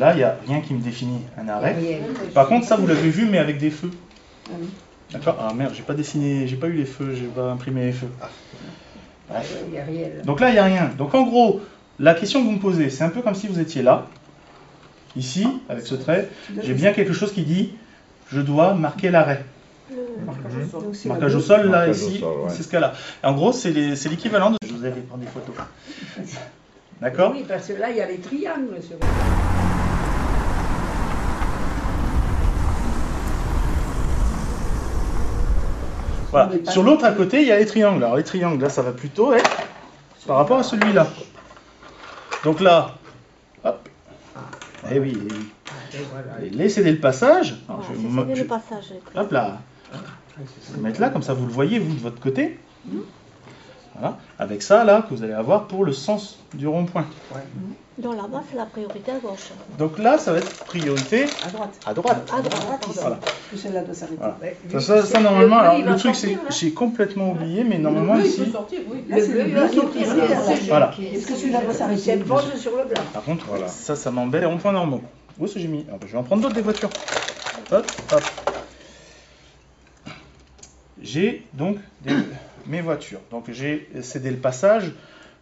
là, il n'y a rien qui me définit un arrêt. Par contre, ça, vous l'avez vu, mais avec des feux. D'accord? Ah merde, j'ai pas dessiné, j'ai pas eu les feux, j'ai pas imprimé les feux. Donc là, il n'y a rien. Donc en gros, la question que vous me posez, c'est un peu comme si vous étiez là, ici, avec ce trait. J'ai bien quelque chose qui dit, je dois marquer l'arrêt. Marquage au sol, là, ici, c'est ce cas-là. En gros, c'est l'équivalent de... Je vous allez prendre des photos. D'accord? Oui, parce que là, il y a les triangles. Voilà. Sur l'autre à côté, il y a les triangles. Alors les triangles, là, ça va plutôt être par rapport à celui-là. Donc là, hop. Eh oui, eh oui. Laissez le passage. Alors, le passage. Hop là. Je vais mettre là, comme ça vous le voyez, vous, de votre côté. Voilà. Avec ça, là, que vous allez avoir pour le sens du rond-point. Donc là-bas, c'est la priorité à gauche. Donc là, ça va être priorité à droite. À droite. À droite. Voilà. Que celle-là doit s'arrêter. Voilà. Ça, normalement, alors, le truc, c'est que j'ai complètement oublié, mais normalement, ici... Le bleu, il va sortir. Voilà. Est-ce que celui-là doit s'arrêter? Elle pose sur le blanc. Par contre, voilà, ça m'embête les ronds-points normaux. Où est-ce que j'ai mis? Je vais en prendre d'autres des voitures. Hop, hop. J'ai donc mes voitures. Donc j'ai cédé le passage.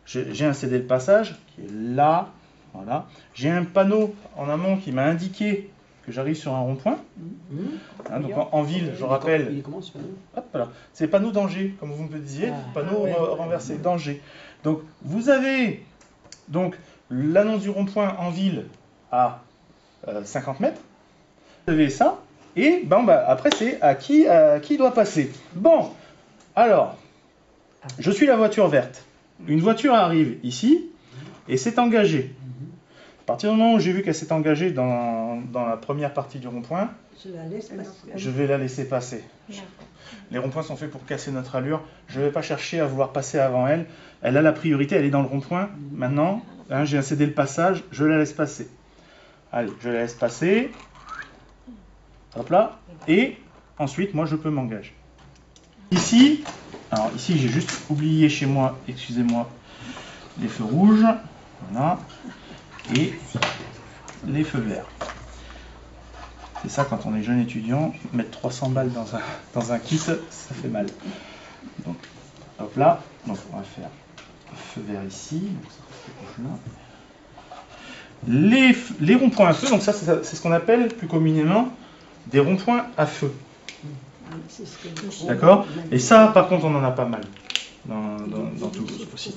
J'ai un cédé le passage qui est là. Voilà. J'ai un panneau en amont qui m'a indiqué que j'arrive sur un rond-point. Donc en ville, je rappelle. Il est comment ce panneau? Hop, voilà. C'est panneau danger, comme vous me le disiez. Panneau renversé, danger. Donc vous avez donc l'annonce du rond-point en ville à 50 mètres. Vous avez ça. Et après, c'est à qui doit passer. Bon, alors, je suis la voiture verte. Une voiture arrive ici et s'est engagée. À partir du moment où j'ai vu qu'elle s'est engagée dans la première partie du rond-point, je vais la laisser passer. Les ronds-points sont faits pour casser notre allure. Je ne vais pas chercher à vouloir passer avant elle. Elle a la priorité, elle est dans le rond-point. Maintenant, j'ai cédé le passage, je la laisse passer. Allez, je la laisse passer. Hop là. Et ensuite, moi, je peux m'engager. Ici, alors ici, j'ai juste oublié chez moi, excusez-moi, les feux rouges. Voilà. Et les feux verts. C'est ça, quand on est jeune étudiant, mettre 300 balles dans un kit, ça fait mal. Donc, hop là. Donc, on va faire feu vert ici. Donc, ça, les ronds-points à feu, donc ça, c'est ce qu'on appelle plus communément des ronds-points à feu. D'accord? Et ça, par contre, on en a pas mal dans tout aussi.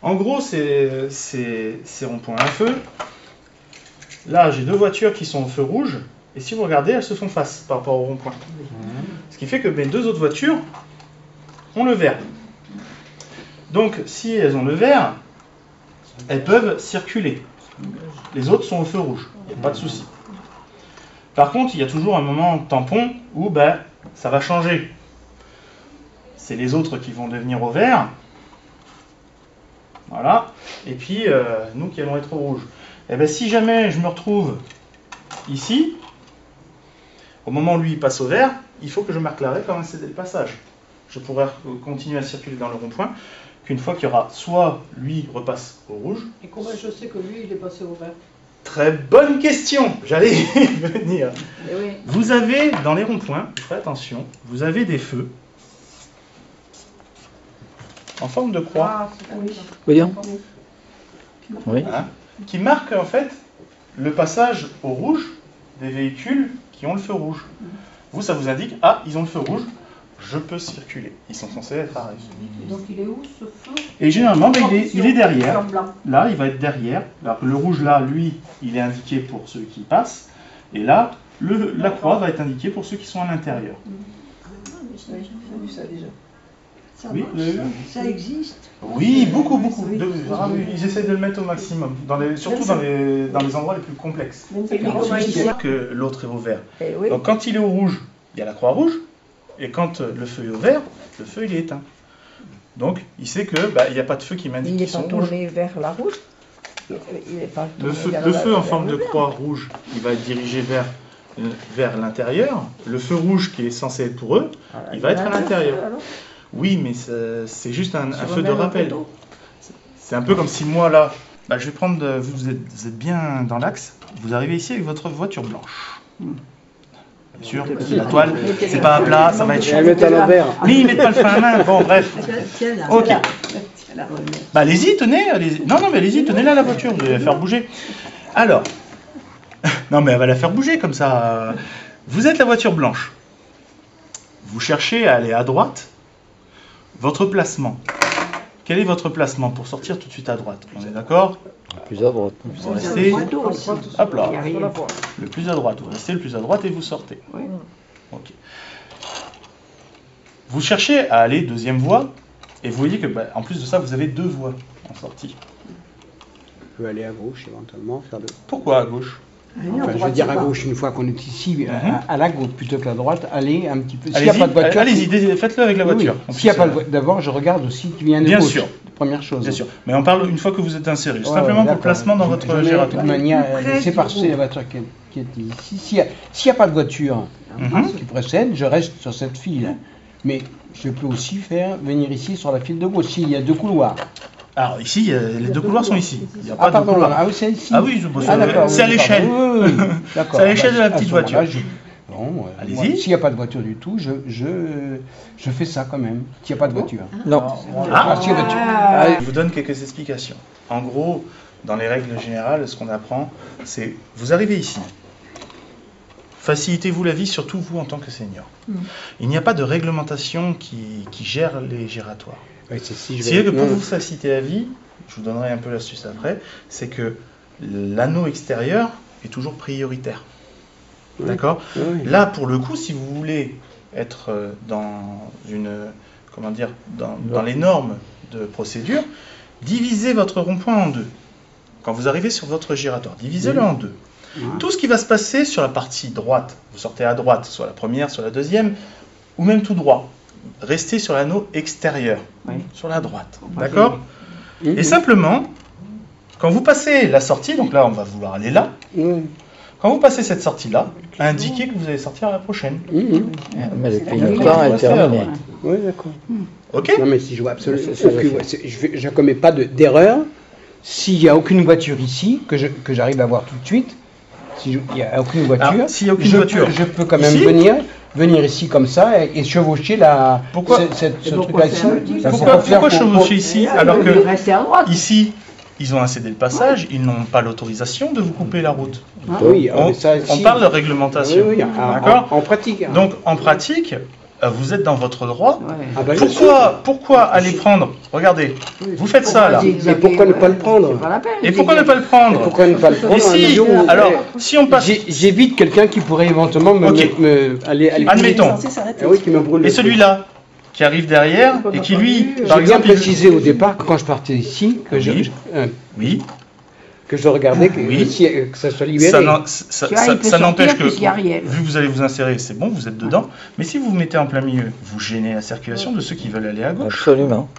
En gros, ces ronds-points à feu, là, j'ai deux voitures qui sont au feu rouge, et si vous regardez, elles se font face par rapport au rond-point. Ce qui fait que mes deux autres voitures ont le vert. Donc, si elles ont le vert, elles peuvent circuler. Les autres sont au feu rouge, il n'y a pas de souci. Par contre, il y a toujours un moment tampon où ça va changer. C'est les autres qui vont devenir au vert. Voilà. Et puis, nous qui allons être au rouge. Et bien, si jamais je me retrouve ici, au moment où lui passe au vert, il faut que je marque l'arrêt comme un cédé le passage. Je pourrai continuer à circuler dans le rond-point qu'une fois qu'il y aura soit lui repasse au rouge. Et comment je sais que lui, il est passé au vert? Très bonne question, j'allais y venir. Oui. Vous avez, dans les ronds-points, faites attention, vous avez des feux en forme de croix. Voyons. Oui. Hein, qui marquent en fait le passage au rouge des véhicules qui ont le feu rouge. Vous, ça vous indique, ils ont le feu rouge, je peux circuler. Ils sont censés être arrêtés. Donc il est où ce feu? Et généralement, il est derrière. Là, il va être derrière. Alors que le rouge, là, lui, il est indiqué pour ceux qui passent. Et là, la croix va être indiquée pour ceux qui sont à l'intérieur. J'ai vu ça déjà. Oui, ça existe? Oui, beaucoup. Ils essaient de le mettre au maximum, surtout dans les endroits les plus complexes. Que l'autre est au vert. Donc quand il est au rouge, il y a la croix rouge. Et quand le feu est au vert, le feu il est éteint. Donc il sait que il n'y a pas de feu qui m'indique qu'ils sont rouges. Il est pas tourné vers la rouge? Le feu en forme de croix rouge, il va être dirigé vers l'intérieur. Le feu rouge qui est censé être pour eux, il va être à l'intérieur. Oui, mais c'est juste un feu de rappel. C'est un peu comme si moi là, Bah, je vais prendre. Vous êtes bien dans l'axe. Vous arrivez ici avec votre voiture blanche. Bien sûr, la toile, c'est pas à plat, ça va être chaud. Mais ils mettent pas le frein à main. Bon, bref. Ok. Bah, allez-y, tenez. Non, mais allez-y, tenez là la voiture. Vous allez la faire bouger. Alors. Non, mais elle va la faire bouger comme ça. Vous êtes la voiture blanche. Vous cherchez à aller à droite. Votre placement. Quel est votre placement pour sortir tout de suite à droite? On est d'accord? Plus à droite. Vous restez, hop là, le plus à droite. Vous restez le plus à droite et vous sortez. Ok. Vous cherchez à aller deuxième voie et vous voyez que, en plus de ça, vous avez deux voies en sortie. Je peux aller à gauche éventuellement, faire de... Pourquoi à gauche? Enfin, je veux dire à gauche, une fois qu'on est ici, à la gauche plutôt qu'à droite, aller un petit peu. S'il Allez-y, n'y a pas de voiture. allez-y, faites-le avec la voiture. Oui, s'il n'y a pas de voiture, d'abord je regarde aussi qui vient de Bien gauche. sûr. Première chose. Bien sûr. Mais on parle une fois que vous êtes inséré, Ouais, simplement pour le d'accord. placement dans votre Je mets gératoire. de toute manière, c'est parce que c'est la voiture qui est ici. S'il n'y a pas de voiture qui précède, je reste sur cette file. Mais je peux aussi venir ici sur la file de gauche, s'il y a deux couloirs. Alors ici, les deux couloirs sont ici. Il n'y a pas Ah pardon, de couloir. ah oui, c'est ici. Ah oui, d'accord, c'est à oui, l'échelle. pardon. Oui, d'accord. C'est à l'échelle de la À petite ce moment-là, voiture. Bon, Allez-y. moi, s'il n'y a pas de voiture du tout, je fais ça quand même. S'il n'y a pas de voiture. Non. S'il y a voiture. Je vous donne quelques explications. En gros, dans les règles générales, ce qu'on apprend, c'est vous arrivez ici. Facilitez-vous la vie, surtout vous en tant que senior. Il n'y a pas de réglementation qui gère les gératoires. Oui, c'est si je C'est que pour vous faciliter la vie, je vous donnerai un peu l'astuce après, c'est que l'anneau extérieur est toujours prioritaire. Oui. D'accord? Oui. Là, pour le coup, si vous voulez être dans les normes de procédure, divisez votre rond-point en deux. Quand vous arrivez sur votre giratoire, divisez-le en deux. Tout ce qui va se passer sur la partie droite, vous sortez à droite, soit la première, soit la deuxième, ou même tout droit, restez sur l'anneau extérieur, sur la droite. D'accord? Et simplement, quand vous passez la sortie, donc là on va vouloir aller là, quand vous passez cette sortie-là, indiquez que vous allez sortir à la prochaine. Mais le clignotant est terminé. Oui, d'accord. Ok? Non, mais si je vois absolument C'est aucune je ne commets pas d'erreur s'il n'y a aucune voiture ici, que j'arrive à voir tout de suite. S'il n'y a aucune voiture, Alors, s'il y a aucune voiture, je peux quand même ici venir ici comme ça et chevaucher ce truc-là ici. Pourquoi chevaucher ici alors que Rester à droite. ici, ils ont incédé le passage, ils n'ont pas l'autorisation de vous couper la route. Oui, On parle de réglementation. Oui, D'accord? en pratique. Hein. Donc, en pratique, vous êtes dans votre droit. Ah ben, je suis. Pourquoi aller prendre? Regardez, vous faites ça là. Et pourquoi ne pas le prendre? C'est pas la peine. Et pourquoi ne pas le prendre? Pourquoi ne pas le prendre? Ici, alors, si on passe. J'évite quelqu'un qui pourrait éventuellement aller Admettons. Ah oui, qui me brûle. Et celui-là, qui arrive derrière, et qui lui, par J'ai bien exemple. précisé au départ que quand je partais ici, Oui. que je regardais Oui. que ça soit libéré. Ça n'empêche que, puisqu'il y a rien. vu que vous allez vous insérer, c'est bon, vous êtes dedans. Mais si vous vous mettez en plein milieu, vous gênez la circulation de ceux qui veulent aller à gauche. Absolument.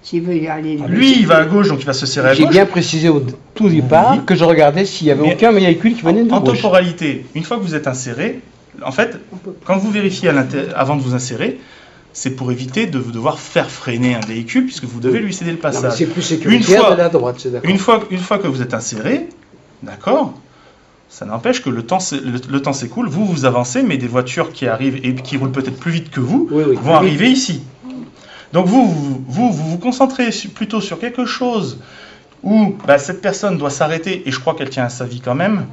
S'il veut y aller. Lui, il va à gauche, donc il va se serrer à J'ai gauche. bien précisé au tout départ Oui. que je regardais s'il n'y avait Mais aucun véhicule qui venait de En gauche. temporalité, une fois que vous êtes inséré, en fait, quand vous vérifiez avant de vous insérer, c'est pour éviter de devoir faire freiner un véhicule puisque vous devez lui céder le Non, mais passage. c'est plus sécuritaire de la droite, c'est d'accord. Une fois que vous êtes inséré, d'accord, ça n'empêche que le temps s'écoule, vous avancez, mais des voitures qui arrivent et qui roulent peut-être plus vite que vous Oui. vont arriver ici. Donc vous concentrez plutôt sur quelque chose où cette personne doit s'arrêter, et je crois qu'elle tient à sa vie quand même,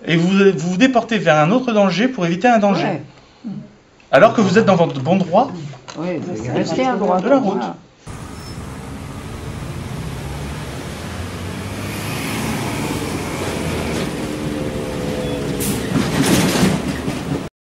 et vous déportez vers un autre danger pour éviter un danger. Ouais. Alors que vous êtes dans votre bon droit Oui, rester à droite. de la route. Voilà.